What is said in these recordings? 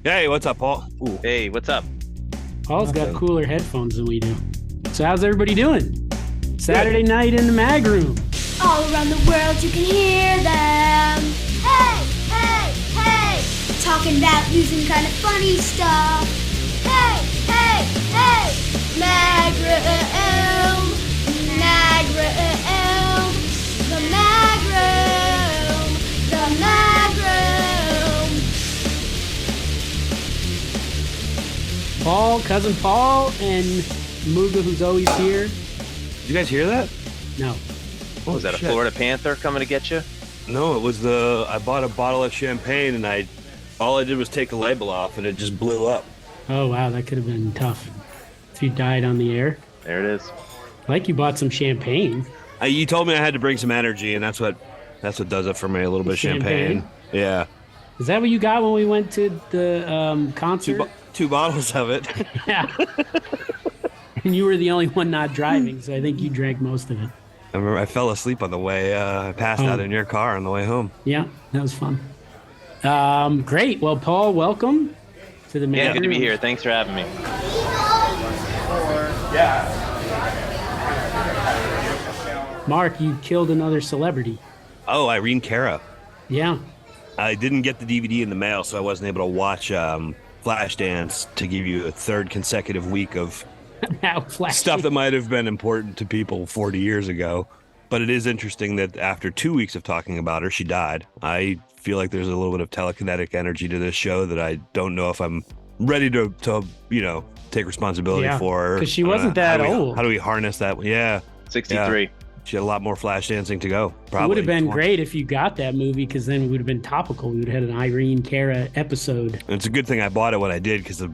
Hey, what's up, Paul? Ooh. Hey, what's up? Paul's got cooler headphones than we do. So how's everybody doing? Saturday night in the mag room. All around the world you can hear them. Hey, hey, hey. Talking about news and kind of funny stuff. Hey, hey, hey. Mag room. Mag room. The mag room. The mag room. Paul, cousin Paul, and Mooga, who's always here. Did you guys hear that? No. Was that a Florida Panther coming to get you? No, it was I bought a bottle of champagne and all I did was take the label off and it just blew up. Oh, wow, that could have been tough if you died on the air. There it is. Like you bought some champagne. You told me I had to bring some energy, and that's what does it for me. A little bit of champagne. Yeah. Is that what you got when we went to the concert? Two bottles of it. Yeah. And you were the only one not driving, so I think you drank most of it. I remember I fell asleep on the way. I passed out in your car on the way home. Yeah, that was fun. Great. Well, Paul, welcome to the mag Yeah, good to be room. here. Thanks for having me. Mark, you killed another celebrity. Oh, Irene Cara. Yeah. I didn't get the DVD in the mail, so I wasn't able to watch Flashdance to give you a third consecutive week of Now flashing. stuff that might have been important to people 40 years ago. But it is interesting that after 2 weeks of talking about her, she died. I feel like there's a little bit of telekinetic energy to this show that I don't know if I'm ready to take responsibility for. Because she wasn't that old. How do we harness that? Yeah. 63. Yeah. She had a lot more flash dancing to go. Probably. It would have been great if you got that movie, because then it would have been topical. We would have had an Irene Cara episode. And it's a good thing I bought it when I did, because the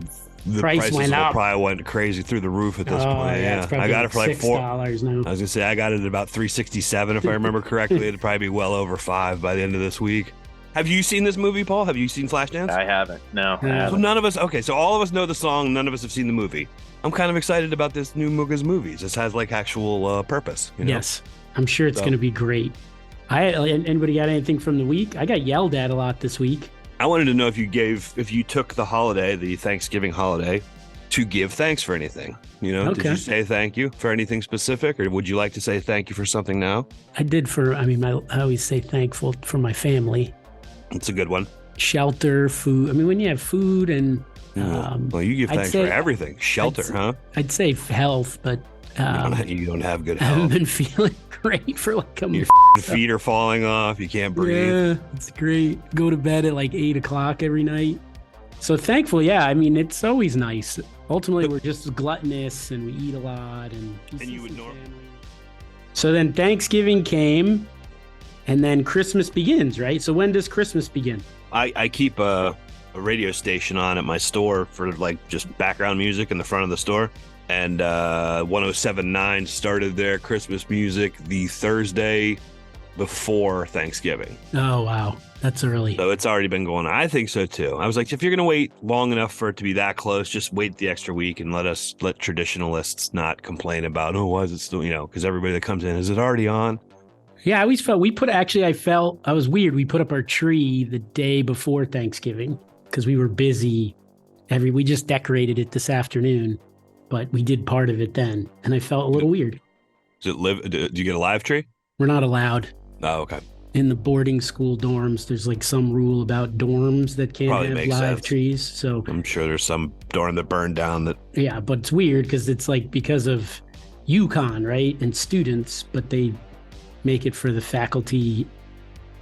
Price prices went up. probably went crazy through the roof at this point. Yeah, it's I got it for like $6 now. I was gonna say I got it at about $3.67 if I remember correctly. It'd probably be well over $5 by the end of this week. Have you seen this movie, Paul? Have you seen Flashdance? I haven't. No, I So haven't. none of us. Okay, so all of us know the song. None of us have seen the movie. I'm kind of excited about this new Mooga's movies. This has like actual purpose. You know? Yes. I'm sure it's So- going to be great. Anybody got anything from the week? I got yelled at a lot this week. I wanted to know if you took the holiday, the Thanksgiving holiday, to give thanks for anything. Did Okay. you say thank you for anything specific, or would you like to say thank you for something now? I did I always say thankful for my family. It's a good one. Shelter, food. I mean, when you have food and Well, you give I'd thanks say- for everything. Shelter, huh? I'd say health, but You don't have good I haven't health. been feeling great for like a Your month. feet are falling off. You can't breathe. Yeah, it's great. Go to bed at like 8 o'clock every night. So thankful, yeah. I mean, it's always nice. Ultimately, we're just gluttonous and we eat a lot. And you would nor- So then Thanksgiving came, and then Christmas begins, right? So when does Christmas begin? I keep a radio station on at my store for like just background music in the front of the store. And 107.9 started their Christmas music the Thursday before Thanksgiving. Oh, wow. That's early. So it's already been going on. I think so too. I was like, if you're going to wait long enough for it to be that close, just wait the extra week and let traditionalists not complain about, why is it still, because everybody that comes in, is it already on? Yeah, I always felt I was weird. We put up our tree the day before Thanksgiving because we were busy. We just decorated it this afternoon, but we did part of it then. And I felt a little weird. Do you get a live tree? We're not allowed Oh, okay. in the boarding school dorms. There's like some rule about dorms that can't Probably have makes live sense. trees. So I'm sure there's some dorm that burned down that. yeah, but it's weird because it's like because of UConn, right? And students, but they make it for the faculty.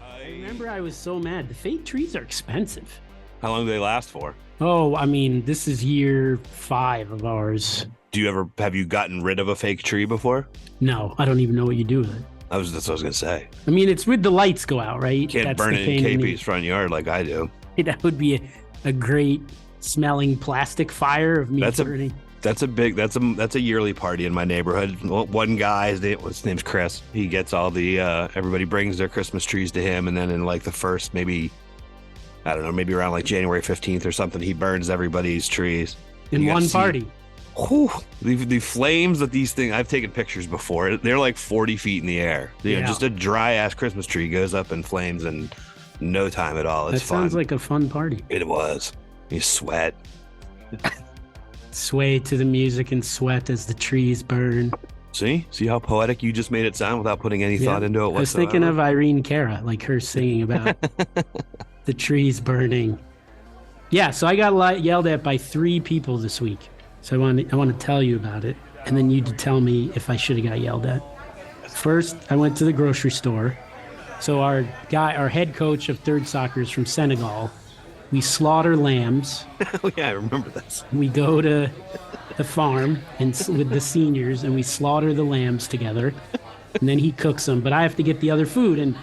I remember I was so mad. The fake trees are expensive. How long do they last for? Oh, I mean, this is year 5 of ours. Have you gotten rid of a fake tree before? No, I don't even know what you do with it. That's what I was going to say. I mean, it's with the lights go out, right? You can't burn the it in pain KP's front yard like I do. That would be a great smelling plastic fire of me burning. That's a yearly party in my neighborhood. One guy, his name's Chris. He gets all the everybody brings their Christmas trees to him, and then in like the first maybe around like January 15th or something, he burns everybody's trees in You got one to see- party. Whew, the flames that these things, I've taken pictures before. They're like 40 feet in the air. Yeah. Just a dry ass Christmas tree goes up in flames in no time at all. It's That fun. sounds like a fun party. It was. You sweat. Sway to the music and sweat as the trees burn. See how poetic you just made it sound without putting any thought into it whatsoever? I was thinking of Irene Cara, like her singing about the trees burning. Yeah, so I got yelled at by 3 people this week. So I want to tell you about it, and then you to tell me if I should have got yelled at. First, I went to the grocery store. So our head coach of third soccer is from Senegal. We slaughter lambs. Oh yeah, I remember this. We go to the farm and with the seniors, and we slaughter the lambs together, and then he cooks them. But I have to get the other food, and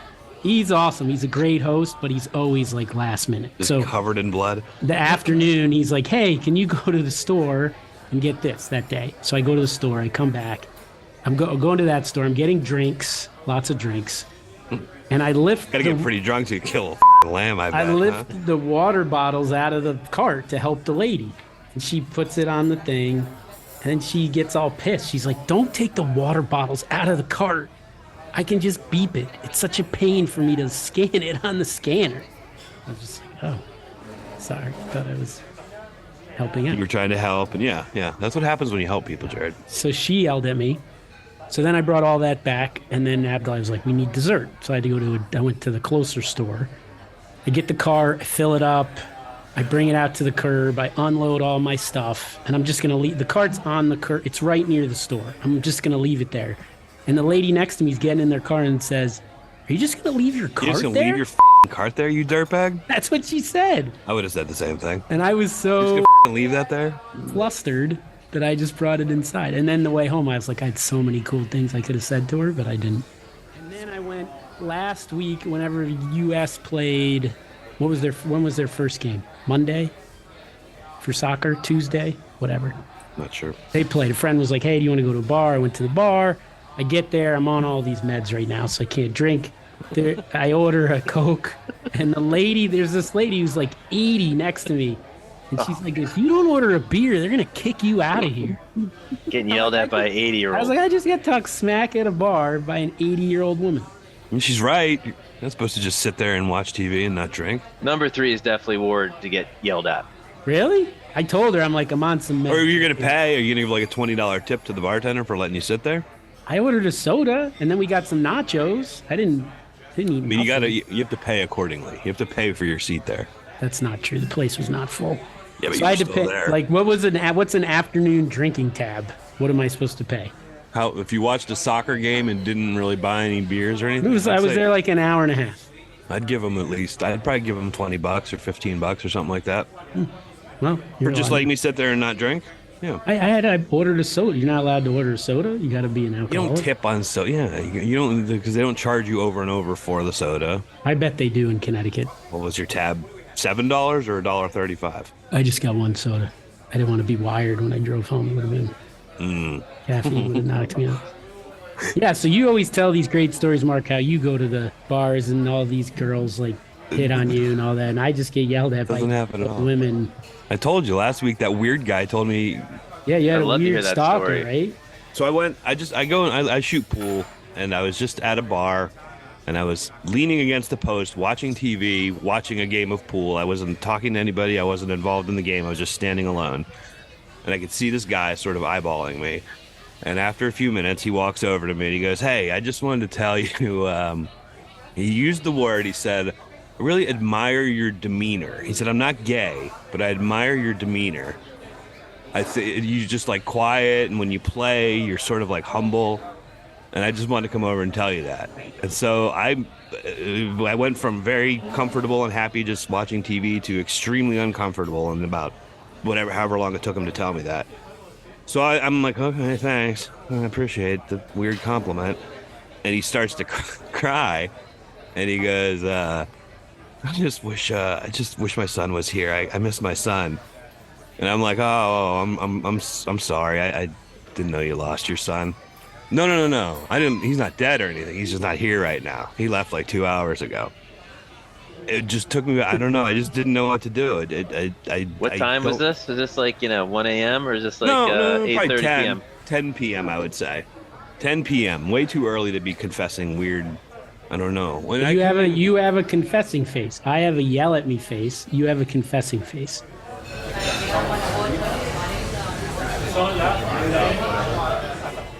he's awesome. He's a great host, but he's always like last minute. Just covered in blood. The afternoon, he's like, "Hey, can you go to the store and get this that day?" So I go to the store. I come back. I'm going to that store. I'm getting drinks, lots of drinks, and I lift. Gotta get pretty drunk to kill a lamb. I lift the water bottles out of the cart to help the lady. And she puts it on the thing, and then she gets all pissed. She's like, "Don't take the water bottles out of the cart. I can just beep it. It's such a pain for me to scan it on the scanner." I was just like, "Oh, sorry. Thought I was helping out." You were trying to help, and yeah. That's what happens when you help people, Jarrod. So she yelled at me. So then I brought all that back, and then Abdullah was like, "We need dessert." So I had to go I went to the closer store. I get the car, I fill it up. I bring it out to the curb. I unload all my stuff, and I'm just going to leave. The cart's on the curb. It's right near the store. I'm just going to leave it there. And the lady next to me is getting in their car and says, "Are you just going to leave your cart there?" You're just going to leave your cart there, you dirtbag? That's what she said. I would have said the same thing. And I was so You're just going to leave that there? Flustered that I just brought it inside. And then the way home, I was like, I had so many cool things I could have said to her, but I didn't. And then I went last week whenever U.S. played. When was their first game? Monday? For soccer? Tuesday? Whatever. Not sure. They played. A friend was like, "Hey, do you want to go to a bar?" I went to the bar. I get there. I'm on all these meds right now, so I can't drink. I order a Coke. And there's this lady who's like 80 next to me. And she's like, "If you don't order a beer, they're going to kick you out of here." Getting yelled at by an 80-year-old. I was like, I just got talked smack at a bar by an 80-year-old woman. I mean, she's right. You're not supposed to just sit there and watch TV and not drink. Number 3 is definitely Ward to get yelled at. Really? I told her, I'm like, I'm on some meds. Or you're going to pay? Are you going to give like a $20 tip to the bartender for letting you sit there? I ordered a soda, and then we got some nachos. I didn't eat. I mean, you have to pay accordingly. You have to pay for your seat there. That's not true. The place was not full. Yeah, but so I had to still pay. there. Like, what's an afternoon drinking tab? What am I supposed to pay? How if you watched a soccer game and didn't really buy any beers or anything? I was there like an hour and a half. I'd give them I'd probably give them $20 or $15 or something like that. Well, For just letting me sit there and not drink. Yeah. I ordered a soda. You're not allowed to order a soda. You got to be an alcoholic. You don't tip on soda. Yeah, you don't, because they don't charge you over and over for the soda. I bet they do in Connecticut. What was your tab? $7 or $1.35? I just got one soda. I didn't want to be wired when I drove home. It would have been caffeine would have knocked me out. Yeah, so you always tell these great stories, Mark, how you go to the bars and all these girls like hit on you and all that, and I just get yelled at by women. I told you last week that weird guy told me. Yeah, you had a weird stalker, right? So I shoot pool, and I was just at a bar, and I was leaning against the post, watching TV, watching a game of pool. I wasn't talking to anybody. I wasn't involved in the game. I was just standing alone, and I could see this guy sort of eyeballing me. And after a few minutes, he walks over to me and he goes, "Hey, I just wanted to tell you," he used the word, he said, "I really admire your demeanor." He said, "I'm not gay, but I admire your demeanor. You're just like quiet, and when you play, you're sort of like humble. And I just wanted to come over and tell you that." And so I went from very comfortable and happy just watching TV to extremely uncomfortable in about however long it took him to tell me that. So I'm like, "Okay, thanks. I appreciate the weird compliment." And he starts to cry, and he goes, I just wish my son was here. I miss my son." And I'm like, "Oh, I'm sorry. I didn't know you lost your son." No. I didn't. He's not dead or anything. He's just not here right now. He left like 2 hours ago. It just took me. I don't know. I just didn't know what to do. What time was this? Was this like 1 a.m. or is this like 8:30 p.m.? 10 p.m. I would say. 10 p.m. Way too early to be confessing weird. I don't know. You have a confessing face. I have a yell at me face. You have a confessing face.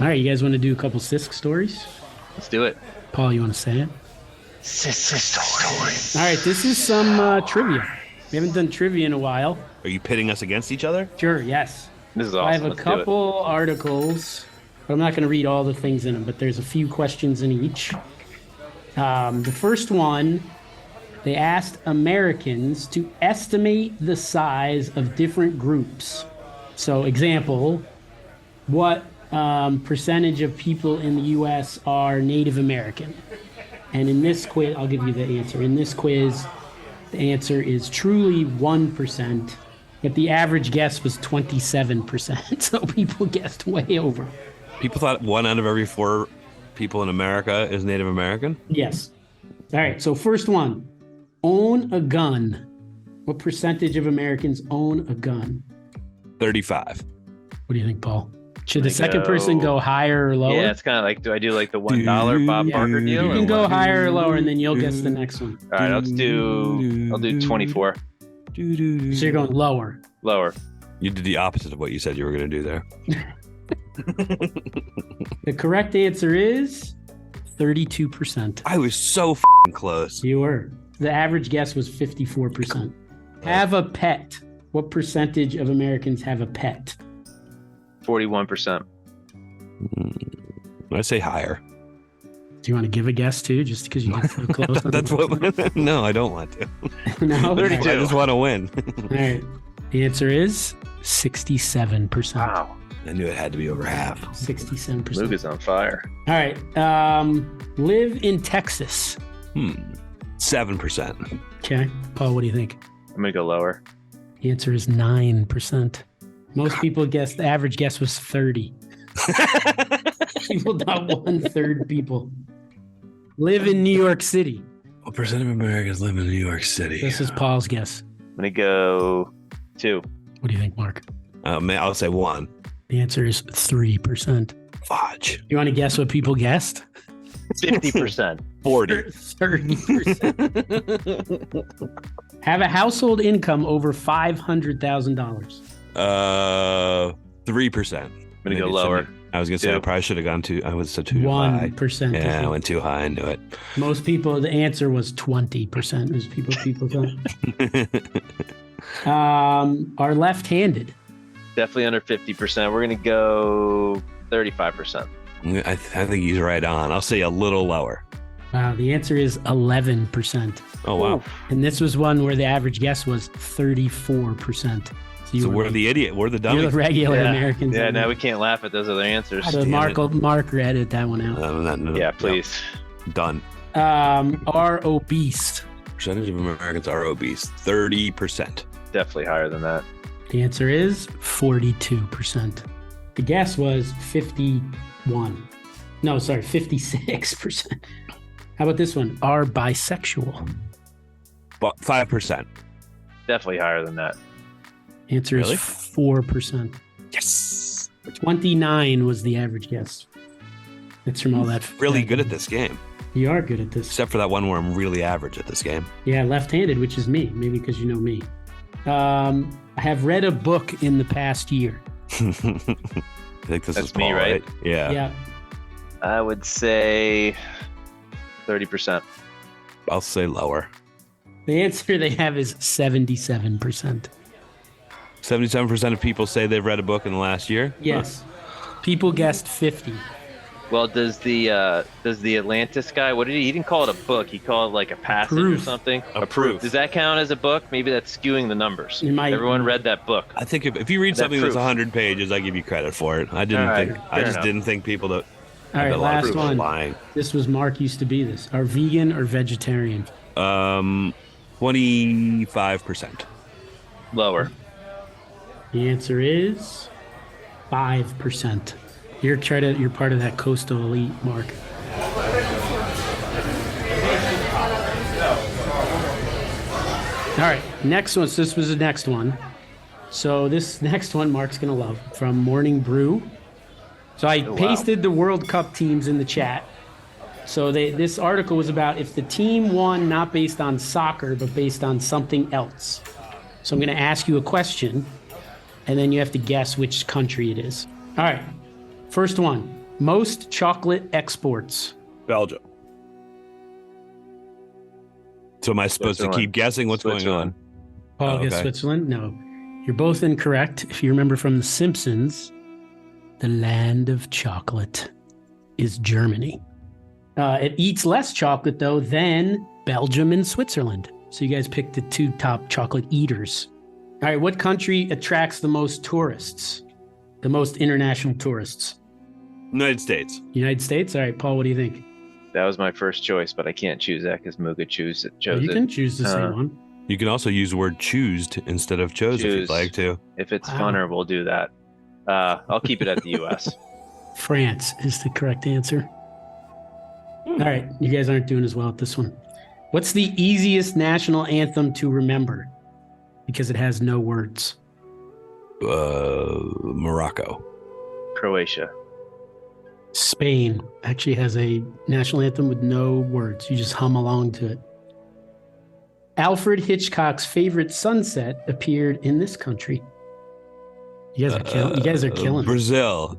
All right, you guys want to do a couple Sisk stories? Let's do it. Paul, you want to say it? Sister stories. All right, this is some trivia. We haven't done trivia in a while. Are you pitting us against each other? Sure, yes. This is awesome. I have a Let's do it. couple articles, but I'm not going to read all the things in them, but there's a few questions in each. The first one, they asked Americans to estimate the size of different groups. So, example, what percentage of people in the U.S. are Native American? And in this quiz, I'll give you the answer. In this quiz, the answer is truly 1%, but the average guess was 27%. So people guessed way over. People thought 1 out of every 4 people in America is Native American? Yes. All right, so first one, own a gun. What percentage of Americans own a gun? 35. What do you think, Paul? Should the second person go higher or lower? Yeah, it's kind of like, do I do like the $1 Bob Barker deal? You or can go what? higher or lower, and then you'll guess the next one. All right, I'll do 24. So you're going lower. Lower. You did the opposite of what you said you were going to do there. The correct answer is 32%. I was so close. You were. The average guess was 54%. Have a pet. What percentage of Americans have a pet? 41%. I say higher. Do you want to give a guess too, just because you get so close? That's what. No, I don't want to. No, 32. I just want to win. All right. The answer is 67%. Wow. I knew it had to be over half. 67%. Mooga's on fire. All right. Live in Texas. 7%. Okay. Paul, what do you think? I'm going to go lower. The answer is 9%. Most people guessed, the average guess was 30. People, not 1/3 people. Live in New York City. What percent of Americans live in New York City? This is Paul's guess. I'm going to go 2. What do you think, Mark? I'll say 1. The answer is 3%. Fudge. You want to guess what people guessed? 50%. 40. 30%. Have a household income over $500,000. 3%. I'm going to go lower. I was going to say I probably should have gone too. I was so too high. 1%. Yeah, I went too high. I knew it. Most people, the answer was 20%. Most people thought. Are left-handed. Definitely under 50%. We're going to go 35%. I think he's right on. I'll say a little lower. Wow, the answer is 11%. Oh, wow. And this was one where the average guess was 34%. So we're the idiot. We're the dummy. You're the regular Americans. Yeah, now we can't laugh at those other answers. So Mark edit that one out. No, yeah, please. No. Done. Are obese. Percentage of Americans are obese. 30%. Definitely higher than that. The answer is 42%. The guess was 51. No, sorry, 56%. How about this one? Are bisexual. 5%. Definitely higher than that. Answer is 4%. Yes. 29 was the average guess. That's from all that. Really good at this game. You are good at this. Except for that one where I'm really average at this game. Yeah, left-handed, which is me. Maybe because you know me. I have read a book in the past year. I think this That's is Paul, me, right? Yeah. Yeah. I would say 30%. I'll say lower. The answer they have is 77%. 77% of people say they've read a book in the last year? Yes. People guessed 50. Well, does the Atlantis guy, what did he didn't call it a book, he called it like a passage Proof. or something? A proof. Does that count as a book? Maybe that's skewing the numbers. It might. Everyone read that book. I think if you read That something that's proof. 100 pages, I give you credit for it. I didn't All right, think. fair I just enough. didn't think people that. All right, a lot of last people were one. lying. This was Mark used to be this. Are vegan or vegetarian? 25%. Lower. The answer is 5%. You're part of that coastal elite, Mark. All right, next one. So this was the next one. So this next one Mark's going to love, from Morning Brew. So I pasted the World Cup teams in the chat. So this article was about if the team won not based on soccer, but based on something else. So I'm going to ask you a question. and then you have to guess which country it is. All right. First one. Most chocolate exports. Belgium. So am I supposed to keep guessing what's going on? Paul guessed Switzerland? No. You're both incorrect. If you remember from The Simpsons, the land of chocolate is Germany. It eats less chocolate, though, than Belgium and Switzerland. So you guys picked the two top chocolate eaters. All right, what country attracts the most tourists? The most international tourists? United States. United States? All right, Paul, what do you think? That was my first choice, but I can't choose that because Mooga chose You can choose the same one. You can also use the word choosed instead of chose if you'd like to. If it's funner, we'll do that. I'll keep it at the U.S. France is the correct answer. All right, you guys aren't doing as well at this one. What's the easiest national anthem to remember? Because it has no words. Morocco. Croatia. Spain actually has a national anthem with no words. You just hum along to it. Alfred Hitchcock's favorite sunset appeared in this country. You guys are killing it. Brazil.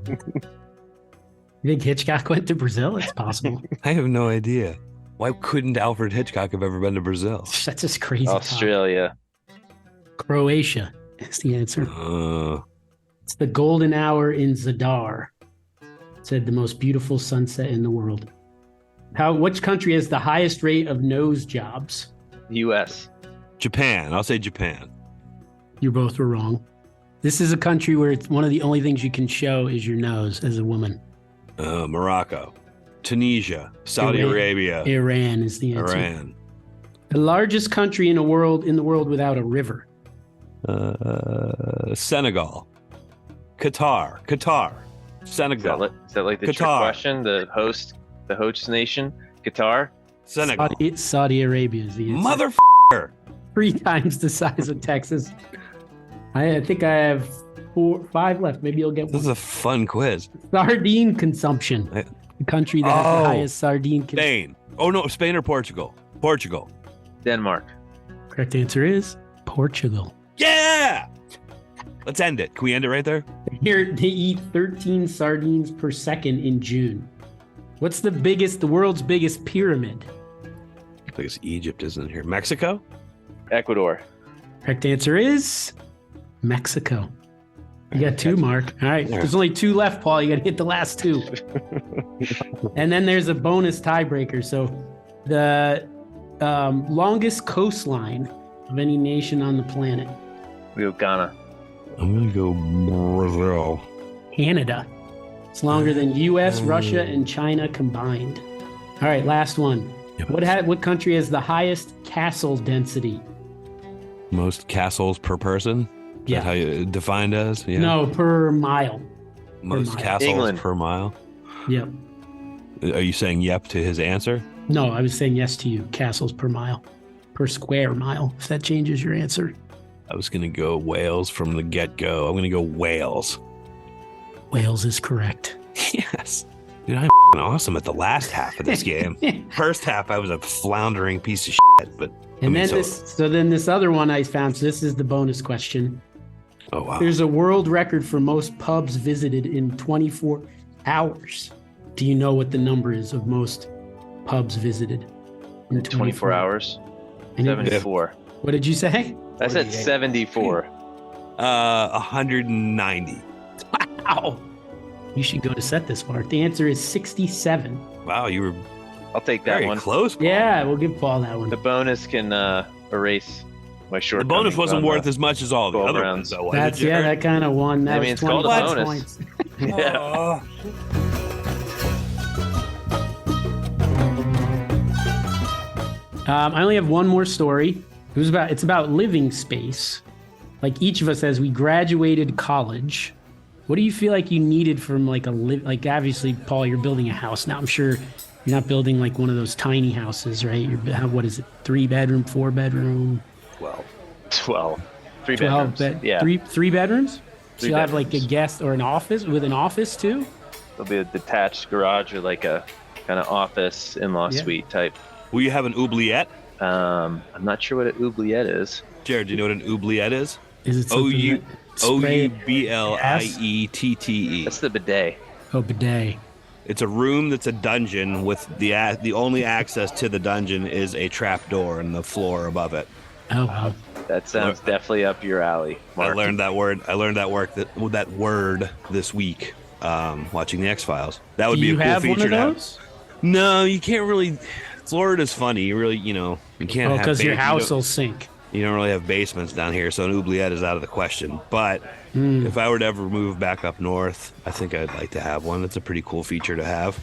You think Hitchcock went to Brazil? It's possible. I have no idea. Why couldn't Alfred Hitchcock have ever been to Brazil? That's just crazy. Australia. Croatia is the answer. It's the golden hour in Zadar. It said the most beautiful sunset in the world. Which country has the highest rate of nose jobs? U.S. Japan. I'll say Japan. You both were wrong. This is a country where it's one of the only things you can show is your nose as a woman. Morocco. Tunisia. Saudi Arabia. Iran is the answer. Iran. The largest country in the world without a river. Senegal. Qatar. Senegal. Is that like the trick question? The host nation? Qatar? Senegal. Saudi Arabia is the answer. Motherfucker. 3 times the size of Texas. I think I have 5 left. Maybe you'll get one. This is a fun quiz. Sardine consumption. The country that has the highest sardine consumption. Spain. Oh, no. Spain or Portugal? Portugal. Denmark. Correct answer is Portugal. Yeah! Let's end it. Can we end it right there? Here, they eat 13 sardines per second in June. What's the world's biggest pyramid? I guess Egypt isn't here. Mexico? Ecuador. Correct answer is Mexico. You got 2, Mark. All right. There's only 2 left, Paul. You got to hit the last 2. And then there's a bonus tiebreaker. So the longest coastline of any nation on the planet. We go Ghana. I'm going to go Brazil. Canada. It's longer than U.S., Russia, and China combined. All right, last one. Yep. What country has the highest castle density? Most castles per person? Is that how you defined as? Yeah. No, per mile. Most castles England. per mile? Yep. Are you saying yep to his answer? No, I was saying yes to you. Castles per mile. Per square mile, if that changes your answer. I was going to go Wales from the get-go. I'm going to go Wales. Wales is correct. Yes. Dude, I'm awesome at the last half of this game. First half, I was a floundering piece of shit. But then this other one I found. So this is the bonus question. Oh wow! There's a world record for most pubs visited in 24 hours. Do you know what the number is of most pubs visited in 24 hours? 74. What did you say? I said 74. 190. Wow. You should go to set this, Mark. The answer is 67. Wow, you were I'll take that very one. close, Paul. Yeah, we'll give Paul that one. The bonus can erase my short. The bonus wasn't worth as much as all the other rounds. ones, though. That kind of won. That was it's 20 called a bonus. points. Yeah. I only have one more story. It's about living space. Like each of us, as we graduated college, what do you feel like you needed from like like obviously, Paul, you're building a house now. I'm sure you're not building like one of those tiny houses, right? What is it? 3 bedroom, 4 bedroom? 12. 3 bedrooms. Yeah. Three bedrooms? So you'll have like a bedrooms. guest or an office with an office too? There'll be a detached garage or like a kind of office in-law suite type. Will you have an oubliette? I'm not sure what an oubliette is. Jarrod, do you know what an oubliette is? Is it something Oubliette. That's the bidet. Oh, bidet. It's a room that's a dungeon with the only access to the dungeon is a trap door in the floor above it. Oh, wow. That sounds definitely up your alley, Mark. I learned that word this week watching the X-Files. That would be a cool feature to have. No, you can't really. Florida's funny. You really, you can't have because your house will sink. You don't really have basements down here, so an oubliette is out of the question. But if I were to ever move back up north, I think I'd like to have one. That's a pretty cool feature to have.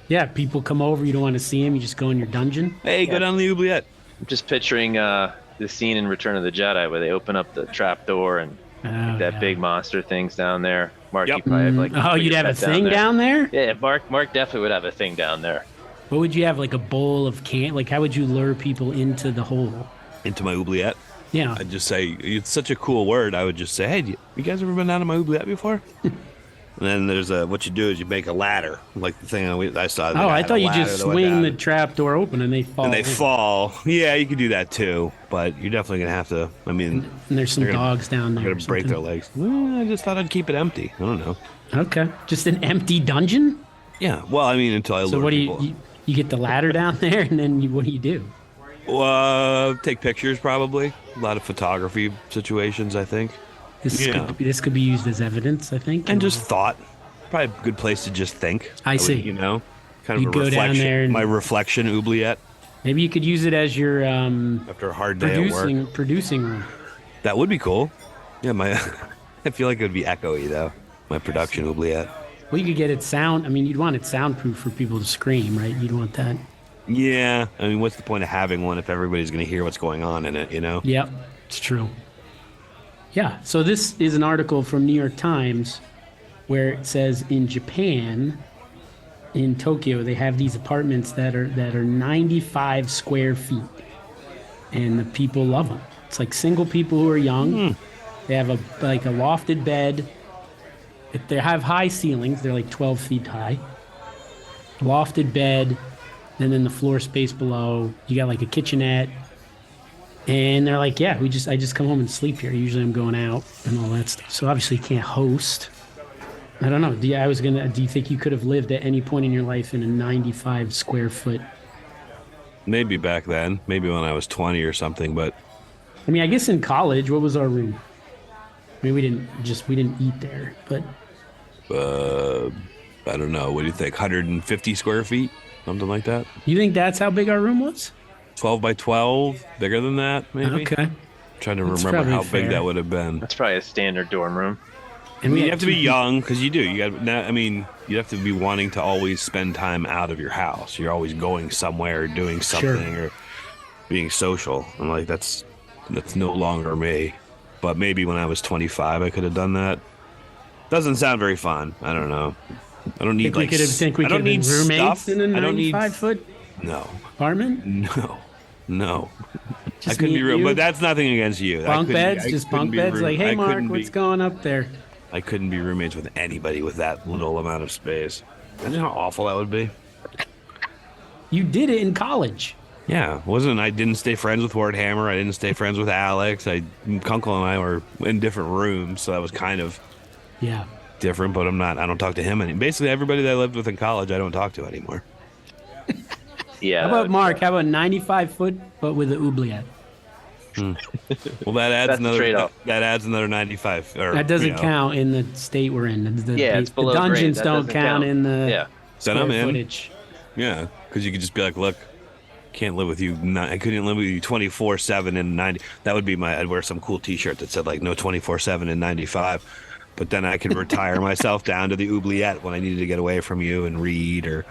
Yeah, people come over, you don't want to see them, you just go in your dungeon. Hey, go down the oubliette. I'm just picturing the scene in Return of the Jedi where they open up the trap door and that big monster thing's down there. Mark, you probably have you'd have a thing down there? Yeah, Mark definitely would have a thing down there. What would you have, like a bowl of Like, how would you lure people into the hole? Into my oubliette? Yeah. I'd just say, it's such a cool word. I would just say, hey, you guys ever been down to my oubliette before? And then there's what you do is you make a ladder, like the thing I saw. Oh, I thought you just swing the trap door open and they fall. And they fall. Yeah, you could do that too, but you're definitely going to have to, and there's some dogs down there. They're going to break their legs. Well, I just thought I'd keep it empty. I don't know. Okay. Just an empty dungeon? Yeah. Well, until I lure So what do people. you get the ladder down there and then what do you do? Take pictures probably. A lot of photography situations, I think. This could be used as evidence, I think. And just thought. Probably a good place to just think. I see. Kind of You'd a go reflection. down there and my reflection oubliette. Maybe you could use it as your after a hard day at work. Producing room. That would be cool. Yeah, I feel like it would be echoey though. My production oubliette. Well, you could get it sound. You'd want it soundproof for people to scream, right? You'd want that. Yeah. What's the point of having one if everybody's going to hear what's going on in it, Yep, it's true. Yeah, so this is an article from New York Times where it says in Japan, in Tokyo, they have these apartments that are 95 square feet, and the people love them. It's like single people who are young. They have a lofted bed. They have high ceilings. They're like 12 feet high. Lofted bed, and then the floor space below. You got like a kitchenette. And they're like, yeah, I just come home and sleep here. Usually I'm going out and all that stuff. So obviously you can't host. I don't know. Do you think you could have lived at any point in your life in a 95 square foot? Maybe back then. Maybe when I was 20 or something, but I guess in college, what was our room? We didn't eat there, but I don't know. What do you think? 150 square feet? Something like that? You think that's how big our room was? 12 by 12? Bigger than that, maybe? Okay. Trying to remember how big that would have been. That's probably a standard dorm room. And you have to be young, because you do. You have to be wanting to always spend time out of your house. You're always going somewhere, or doing something, or being social. I'm like, that's no longer me. But maybe when I was 25, I could have done that. Doesn't sound very fun. I don't know. I don't need we could have been roommates in a 95-foot apartment? No. I couldn't be real, but that's nothing against you. Bunk beds? Just bunk beds? Like, hey, Mark, what's going up there? I couldn't be roommates with anybody with that little amount of space. Imagine how awful that would be. You did it in college. Yeah, I didn't stay friends with Ward Hammer. I didn't stay friends with Alex. Kunkel and I were in different rooms, so that was kind of different, but I don't talk to him anymore. Basically, everybody that I lived with in college, I don't talk to anymore. Yeah. How about Mark? How about 95 foot, but with an oubliette? Well, that adds another 95. That doesn't count in the state we're in. It's below the dungeons grade. don't count in the square footage. Yeah, because you could just be like, look, can't live with you. I couldn't live with you 24/7 and 90. That would be I'd wear some cool T-shirt that said like no 24/7 and 95. But then I could retire myself down to the oubliette when I needed to get away from you and read or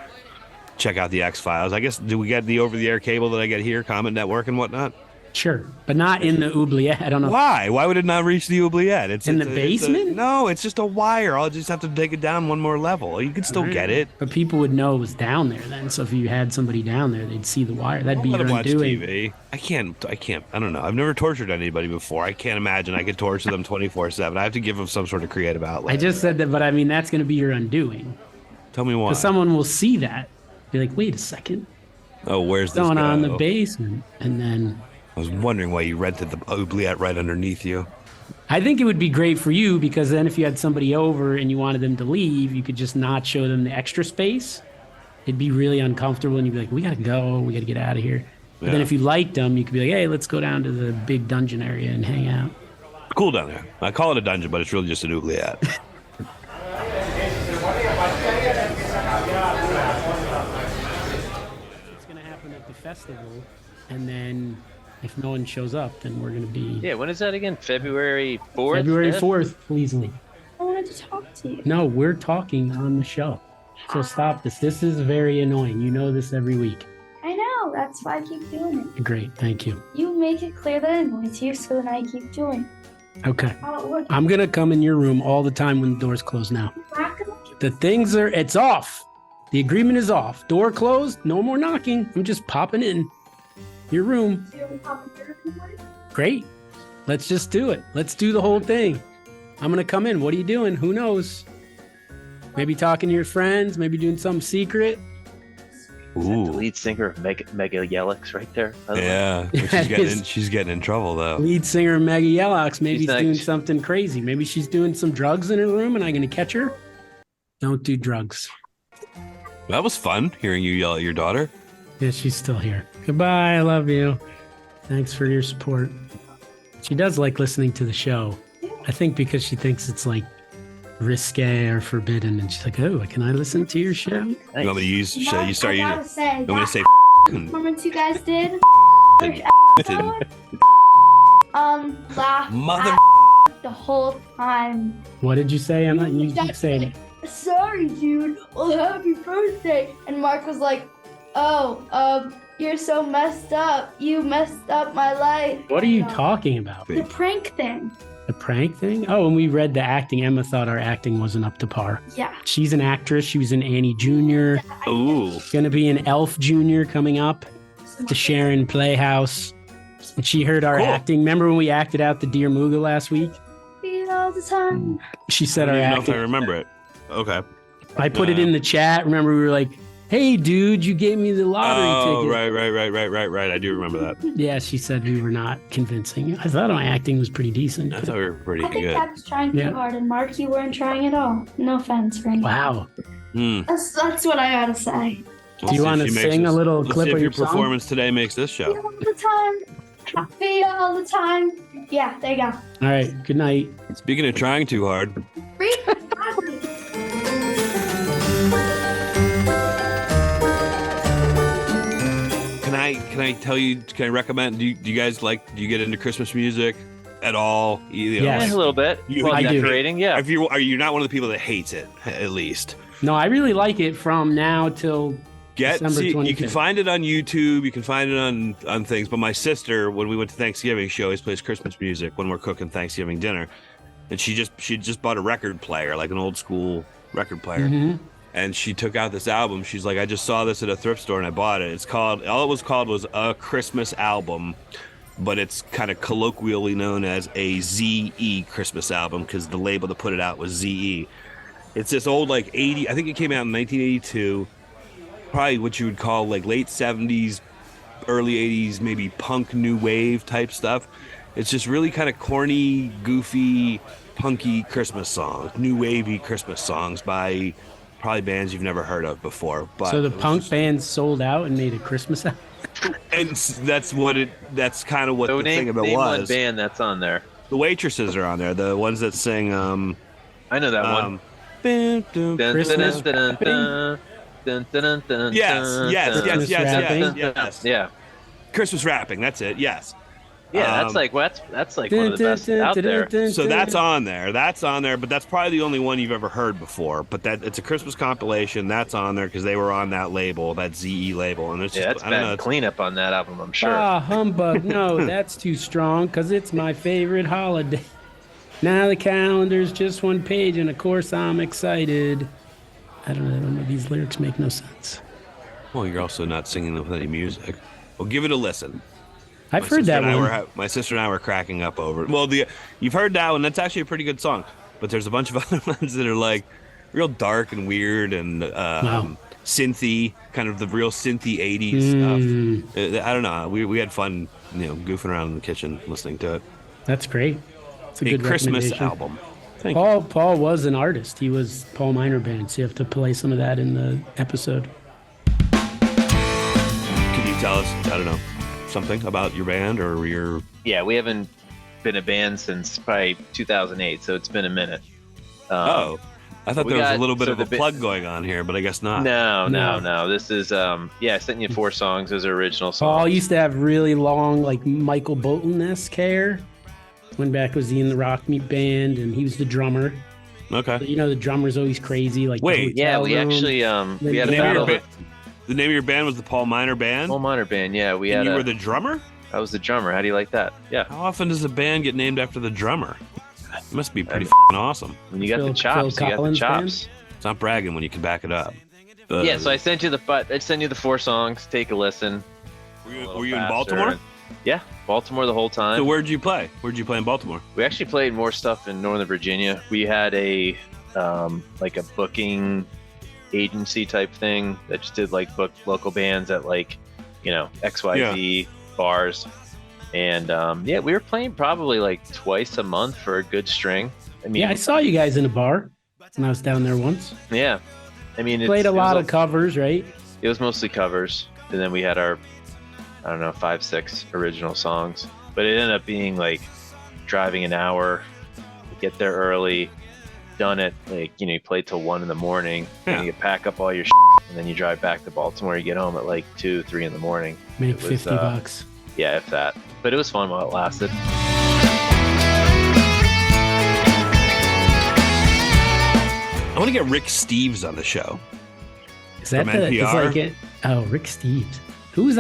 check out the X-Files. I guess, do we get the over-the-air cable that I get here, Comet Network and whatnot? Sure, but not in the oubliette. I don't know. Why? Why would it not reach the oubliette? It's in the basement? No, it's just a wire. I'll just have to take it down one more level. You could still get it. But people would know it was down there then. So if you had somebody down there, they'd see the wire. That'd be your undoing. TV. I can't. I don't know. I've never tortured anybody before. I can't imagine I could torture them 24/7. I have to give them some sort of creative outlet. I just said that, but that's going to be your undoing. Tell me why. Because someone will see that. Be like, wait a second. Oh, where's this going on in the basement? And then I was wondering why you rented the oubliette right underneath you. I think it would be great for you because then if you had somebody over and you wanted them to leave, you could just not show them the extra space. It'd be really uncomfortable and you'd be like, we got to go. We got to get out of here. But then if you liked them, you could be like, hey, let's go down to the big dungeon area and hang out. Cool down there. I call it a dungeon, but it's really just an oubliette. What's going to happen at the festival? And then if no one shows up, then we're going to be... Yeah, when is that again? February 4th? February 4th, please, Lee. I wanted to talk to you. No, we're talking on the show. So stop this. This is very annoying. You know this every week. I know. That's why I keep doing it. Great. Thank you. You make it clear that it annoys you, so then I keep doing it. Okay. How it works. I'm going to come in your room all the time when the door's closed now. The things are... It's off. The agreement is off. Door closed. No more knocking. I'm just popping in your room. Great. Let's just do it. Let's do the whole thing. I'm going to come in. What are you doing? Who knows? Maybe talking to your friends. Maybe doing something secret. The Ooh. lead singer of Mega Yelix right there. Yeah. She's getting in trouble, though. Lead singer Maggie Yellox. Maybe She's she's doing next. something crazy. Maybe she's doing some drugs in her room and I'm going to catch her. Don't do drugs. That was fun, hearing you yell at your daughter. Yeah, she's still here. Goodbye. I love you. Thanks for your support. She does like listening to the show. I think because she thinks it's like risque or forbidden. And she's like, oh, can I listen to your show? You want me to use... Should you start I using... gotta say, You want me to say... performance you guys did, laughed Mother... at the whole time. What did you say? I'm not you keep saying it. Sorry, dude. Well, happy birthday. And Mark was like, oh, you're so messed up. You messed up my life. What are you talking about? The prank thing. The prank thing? Oh, and we read the acting. Emma thought our acting wasn't up to par. Yeah. She's an actress. She was in Annie Jr. Ooh. Gonna be an Elf Jr. coming up. The Sharon Playhouse. And she heard our Cool. acting. Remember when we acted out the Dear Mooga last week? Feel all the time. She said I our don't even know if I acting. remember it. Okay. I put it in the chat. Remember, we were like, hey, dude, you gave me the lottery ticket. Right. I do remember that. Yeah, she said we were not convincing. I thought my acting was pretty decent. I thought we were pretty I think good. I was trying Yeah. too hard, and Mark, you weren't trying at all. No offense for anyone. Wow. That's what I gotta say. Do you want to sing a little Let's clip see of if your your song? performance today makes this show. Feel all the time. Feel all the time. Yeah, there you go. All right. Good night. Speaking of trying too hard, Read. can I tell you? Can I recommend? Do you guys like? Do you get into Christmas music at all? You know, Yes. Yeah, a little bit. You- Well, I do. decorating, yeah. If you are you not one of the people that hates it? At least No, I really like it from now till December you 25th. can find it on YouTube. You can find it on things. But my sister, when we went to Thanksgiving, she always plays Christmas music when we're cooking Thanksgiving dinner, and she just bought a record player, like an old school record player. Mhm. And she took out this album. She's like, I just saw this at a thrift store and I bought it. It's called, all it was called was A Christmas Album, but it's kind of colloquially known as a ZE Christmas album because the label that put it out was ZE. It's this old, like 80, I think it came out in 1982, probably what you would call like late 70s, early 80s, maybe punk new wave type stuff. It's just really kind of corny, goofy, punky Christmas songs, new wavy Christmas songs by probably bands you've never heard of before. But So the it was punk just- band sold out and made a Christmas album. and that's kind of what So the thing of it name one was. band that's on there. The waitresses are on there, the ones that sing I know that one. Dun, dun, Dun, Christmas dun, dun, dun, dun, dun, dun, Yes, dun, yes, dun, yes, yes, rapping. yes. Yeah, Christmas rapping, that's it. Yes. yeah. That's like one of the best out there. So that's on there. That's on there, but that's probably the only one you've ever heard before. But that it's a Christmas compilation. That's on there because they were on that label, that ZE label, and it's Yeah, just that's I don't know. bad It's, cleanup on that album, I'm sure. Ah, humbug. No, that's too strong because it's my favorite holiday. Now the calendar's just one page, and of course I'm excited. I don't know. These lyrics make no sense. well, you're also not singing with any music. Well, give it a listen. I've My heard sister that and I one. my sister and I were cracking up over it. Well, you've heard that one. That's actually a pretty good song. But there's a bunch of other ones that are like real dark and weird and synthy, kind of the real synthy 80s stuff. I don't know. We had fun, goofing around in the kitchen listening to it. That's great. It's a A good Christmas recommendation. album. Thank you. Paul was an artist. He was Paul Minor Band, so you have to play some of that in the episode. Can you tell us, I don't know, something about your band or your... Yeah, we haven't been a band since probably 2008, so it's been a minute. I thought we there was a got- little bit so of a the plug going on here, but I guess not. No. This is I sent you 4 songs. Those are original songs. Paul used to have really long, like Michael Bolton-esque hair. Went back, was he in the Rock Me Band, and he was the drummer. Okay. You know, the drummer's always crazy. Like the Wait, Yeah, hotel we room. actually we had The a name, of battle. your the name of your band was the Paul Minor Band? Paul Minor Band. Yeah, we And had. you were the drummer? I was the drummer. How do you like that? Yeah. How often does a band get named after the drummer? It must be pretty f***ing awesome. When you got Phil- the chops, Phil you got the Collins chops. It's not bragging when you can back it up. Yeah, so I sent you the 4 songs. Take a listen. Were A you, little were you in faster. Baltimore? Yeah, Baltimore the whole time. So where'd you play? Where'd you play in Baltimore? We actually played more stuff in Northern Virginia. We had a like a booking agency type thing that just did like book local bands at like, you know, XYZ bars. And we were playing probably like twice a month for a good string. I mean, Yeah, I saw you guys in a bar when I was down there once. yeah. I mean, Played a lot it was of covers, right? It was mostly covers, and then we had our, I don't know, 5-6 original songs. But it ended up being like driving an hour, get there early, done it like, you know, you play till 1 in the morning, Yeah. and you pack up all your and then you drive back to Baltimore. You get home at like 2, 3 in the morning. Make It was, $50. Yeah, if that. But it was fun while it lasted. I want to get Rick Steves on the show. Is that From the? It's NPR? like Rick Steves. Who's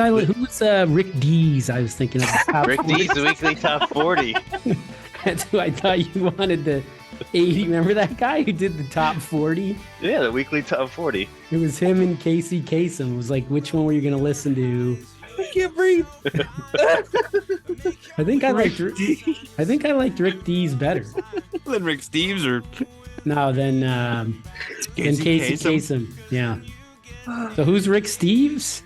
Rick Dees? I was thinking of the top Rick 40. D's Weekly Top 40. That's who I thought you wanted the 80. Remember that guy who did the top 40? Yeah, the Weekly Top 40. It was him and Casey Kasem. It was like, which one were you going to listen to? I can't breathe. I think I liked Rick Dees better. Then Rick Steves or No, than Casey Kasem. Yeah. So who's Rick Steves?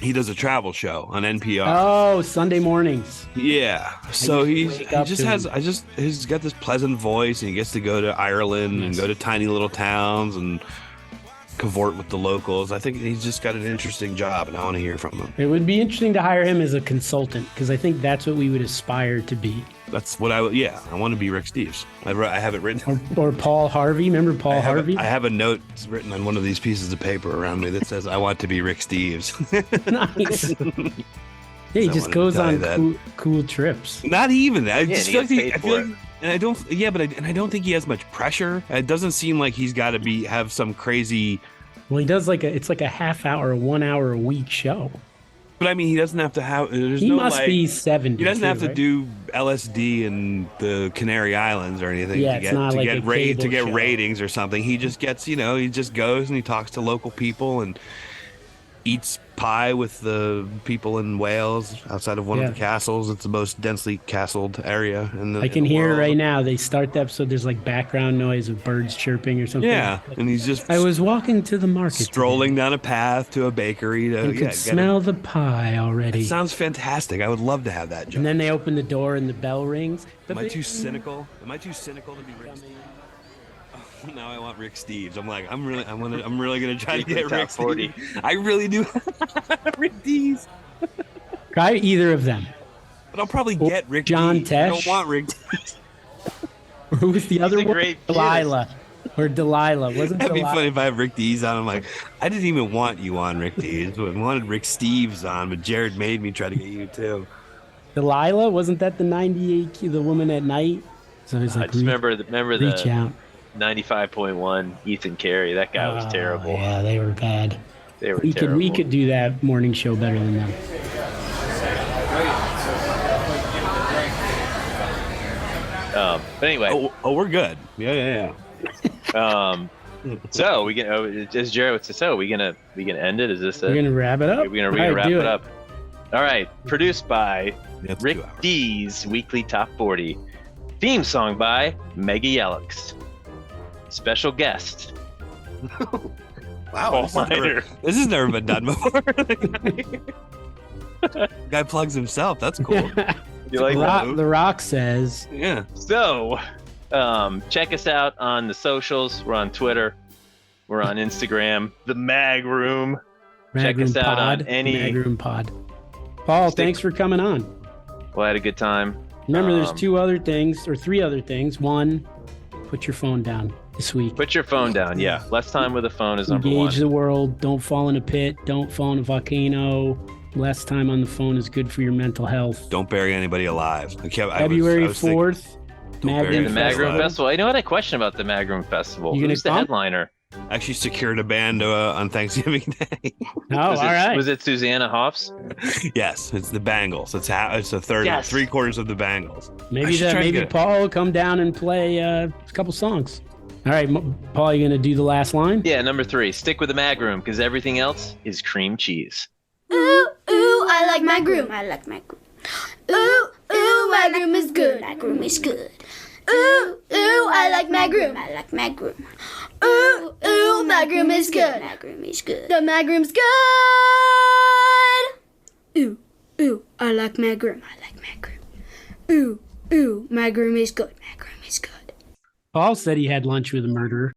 He does a travel show on NPR. Oh, Sunday mornings. Yeah. So used to wake up he's got this pleasant voice, and he gets to go to Ireland and Yes. go to tiny little towns and cavort with the locals. I think he's just got an interesting job, and I want to hear from him. It would be interesting to hire him as a consultant because I think that's what we would aspire to be. That's what I want to be Rick Steves. I have it written. Or Paul Harvey. Remember Paul Harvey? I have a note written on one of these pieces of paper around me that says, I want to be Rick Steves. Nice. Yeah, he I just wanted to goes tell you on that. cool trips. Not even that. I Yeah, just and he feel like gets I paid feel for like, and I don't. Yeah, but I don't think he has much pressure. It doesn't seem like he's got to have some crazy. Well, he does it's like a half hour, a 1 hour a week show. But I mean, he doesn't have to have. There's He no must like, be 70. He doesn't have to right? do LSD in the Canary Islands or anything Yeah, to it's get not like a cable to get show. ratings or something. He just gets, he just goes and he talks to local people and eats pie with the people in Wales outside of one Yeah. of the castles. It's the most densely castled area in the I can in the hear it world. right now. They start the episode. There's like background noise of birds chirping or something. Yeah, and he's just I was walking to the market. strolling down a path to a bakery to today and could smell the pie already. It sounds fantastic. I would love to have that job. And then they open the door and the bell rings. Am I too cynical? Am I too cynical to be Rick? Now I want Rick Steves. I'm like, I'm really gonna try to Weekly get Top Rick 40. Steves. I really do. Rick Steves. Try either of them. But I'll probably Or get Rick John Steves. I don't Tesh. want Rick Steves. Or who was the other a one? great Delilah. Or Delilah. Wasn't That'd be Delilah? funny if I have Rick Steves on. I'm like, I didn't even want you on, Rick Steves. I wanted Rick Steves on, but Jarrod made me try to get you too. Delilah? Wasn't that the 98 the woman at night? So he's I like, just remember reach the out. 95.1 Ethan Carey. That guy was Oh, terrible. Yeah, they were bad. They were We terrible. could do that morning show better than them. But anyway, Oh, we're good. Yeah. so we can. As Jared would say, so we gonna end it? Is this it? We're gonna wrap it up. We're gonna All right, wrap do it up. All right. Produced by That's Rick 2 hours. D's Weekly Top 40. Theme song by Mega Yellix. Special guest. Wow, Paul this has never- Minor. this has never been done before. Guy plugs himself. That's cool. You like that? The Rock says, Yeah. So, check us out on the socials. We're on Twitter. We're on Instagram. The Mag Room. Check us out on any. Mag Room Pod. Paul, thanks for coming on. Well, I had a good time. Remember, there's 3 other things. One, put your phone down this week. Put your phone down. Yeah. Less time with a phone is number one. Engage the world. Don't fall in a pit. Don't fall in a volcano. Less time on the phone is good for your mental health. Don't bury anybody alive. February 4th. The Mag Room Festival. You know what? I question about the Mag Room Festival. Who's the headliner? Actually secured a band on Thanksgiving Day. All right. Was it Susanna Hoffs? Yes, it's the Bangles. It's a third, Yes. 3/4 of the Bangles. Maybe Paul will come down and play a couple songs. All right, Paul, you gonna do the last line? Yeah, number 3. Stick with the Mag Room because everything else is cream cheese. Ooh, ooh, I like my groom. I like my groom. Ooh, ooh, my groom is good. My groom is good. Ooh, ooh, I like my groom. I like my groom. Ooh, ooh, my groom is good. My groom is good. The my groom's good. Ooh, ooh, I like my groom. I like my groom. Ooh, ooh, my groom is good. My groom is good. Paul said he had lunch with a murderer.